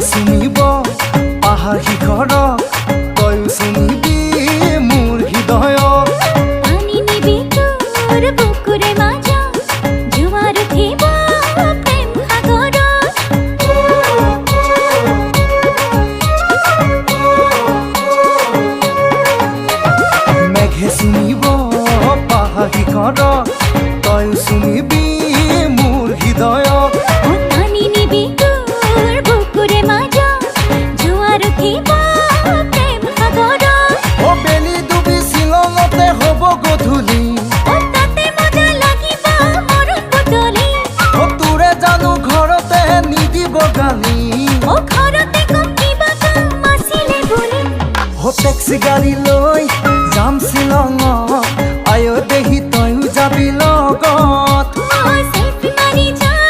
চুমিব পাহাৰ শিখৰক তয়ো চুমিবি মোৰ হৃদয়ক পানী নিবি তোৰ বুকুৰে মাজত জোৱাৰ উঠিব প্ৰেম সাগৰত মেঘে চুমিব পাহাৰ শিখৰক তয়ো চুমিবি মোৰ হৃদয়ক পানী নিবি তোৰ বুকুৰে মাজত জোৱাৰ উঠিব প্ৰেম সাগৰত ও বেলি ডুবি শ্বিলঙতে হ'ব গধূলি তাতে মজা লাগিব মৰম বদলি ও তোৰে জানো ঘৰতে নিদিব গালি ঘৰতে কম কিবা কাম আছিলে বুলি ও টেক্সি গাড়ী লৈ যাম শ্বিলঙত